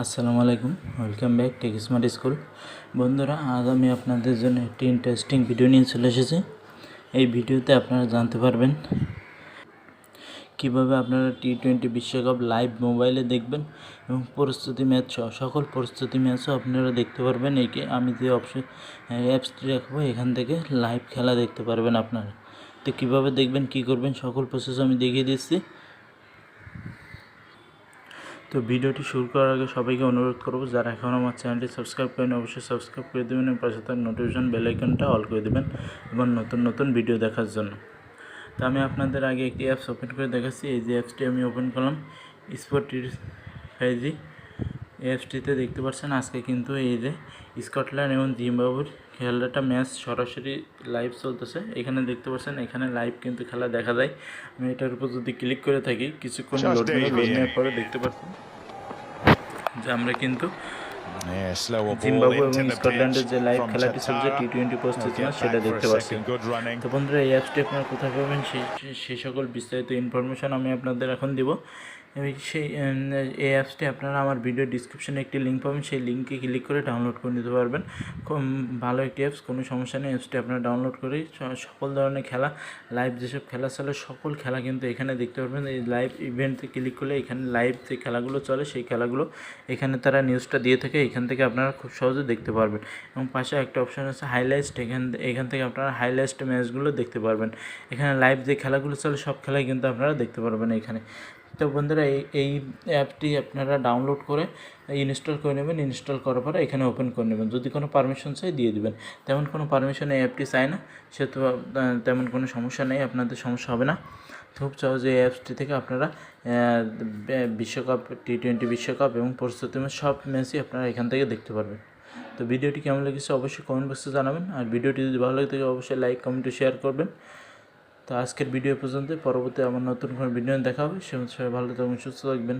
আসসালামু আলাইকুম, welcome back Tech Smart School. বন্ধুরা, আজ আমি আপনাদের জন্য একটি ইন্টারেস্টিং ভিডিও নিয়ে চলে এসেছি। এই ভিডিওতে আপনারা জানতে পারবেন কিভাবে আপনারা টি-20 বিশ্বকাপ লাইভ মোবাইলে দেখবেন এবং প্রস্তুতি ম্যাচ সকল প্রস্তুতি ম্যাচও আপনারা দেখতে পারবেন। আমি যে অ্যাপসটি রাখবো এখান থেকে লাইভ খেলা দেখতে পারবেন আপনারা। তো কীভাবে দেখবেন, কী করবেন, সকল প্রসেস আমি দেখিয়ে দিচ্ছি। তো ভিডিওটি শুরু করার আগে সবাইকে অনুরোধ করব, যারা এখন আমার চ্যানেলটি সাবস্ক্রাইব করেন অবশ্যই সাবস্ক্রাইব করে দেবেন এবং পাশে থাকা নোটিফিকেশন বেল আইকনটা অল করে দেবেন এবং নতুন নতুন ভিডিও দেখার জন্য। তো আমি আপনাদের আগে একটি অ্যাপস ওপেন করে দেখাচ্ছি। এই যে অ্যাপসটি আমি ওপেন করলাম, স্পট5জি। এই অ্যাপসটিতে দেখতে পাচ্ছেন আজকে কিন্তু এই যে স্কটল্যান্ড এবং জিম্বাবুয়ের খেলাটা ম্যাচ সরাসরি লাইভ চলতেছে। এখানে দেখতে পাচ্ছেন, এখানে লাইভ কিন্তু খেলা দেখা যায়। আমি এটার উপর যদি ক্লিক করে থাকি, কিছুক্ষণ লোড নেওয়ার পরে দেখতে পাচ্ছেন যে আমরা কিন্তু জিম্বাবুয়ে এবং স্কটল্যান্ডের যে লাইভ খেলাটি চলছে টি-20 প্রস্তুতি ম্যাচ, সেটা দেখতে পাচ্ছি। তো বন্ধুরা, এই অ্যাপসটি আপনারা কোথায় পাবেন সেই সকল বিস্তারিত ইনফরমেশন আমি আপনাদের এখন দিব। এই অ্যাপসটি আপনারা আমার ভিডিও ডিসক্রিপশনে একটি লিঙ্ক পাবেন, সেই লিঙ্কে ক্লিক করে ডাউনলোড করে নিতে পারবেন। খুব ভালো একটি অ্যাপস, কোনো সমস্যা নেই। অ্যাপসটি আপনারা ডাউনলোড করে সকল ধরনের খেলা, লাইভ যেসব খেলা চলে সকল খেলা কিন্তু এখানে দেখতে পারবেন। এই লাইভ ইভেন্টে ক্লিক করলে এখানে লাইভ যে খেলাগুলো চলে সেই খেলাগুলো এখানে তারা নিউজটা দিয়ে থাকে, এখান থেকে আপনারা খুব সহজে দেখতে পারবেন। এবং পাশে একটা অপশান আছে হাইলাইটস, এখান থেকে আপনারা হাইলাইটস ম্যাচগুলো দেখতে পারবেন। এখানে লাইভ যে খেলাগুলো চলে সব খেলাই কিন্তু আপনারা দেখতে পারবেন এখানে। তো বন্ধুরা, এই অ্যাপটি আপনারা ডাউনলোড করে ইনস্টল করে নেবেন। ইনস্টল করার পরে এখানে ওপেন করে নেবেন। যদি কোনো পারমিশন চাই দিয়ে দেবেন। তেমন কোনো পারমিশন এই অ্যাপটি চায় না, সেহেতু তেমন কোনো সমস্যা নেই, আপনাদের সমস্যা হবে না। খুব সহজে এই অ্যাপসটি থেকে আপনারা বিশ্বকাপ, টি-20 বিশ্বকাপ এবং প্রস্তুতি ম্যাচ সব ম্যাচই আপনারা এখান থেকে দেখতে পারবেন। তো ভিডিওটি কেমন লেগেছে অবশ্যই কমেন্ট বক্সে জানাবেন। আর ভিডিওটি যদি ভালো লাগে থাকে অবশ্যই লাইক, কমেন্ট ও শেয়ার করবেন। তো আজকের ভিডিও পর্যন্ত, পরবর্তী আমার নতুন কোনো ভিডিও দেখা হবে। সে সবাই ভালো থাকবেন, সুস্থ থাকবেন।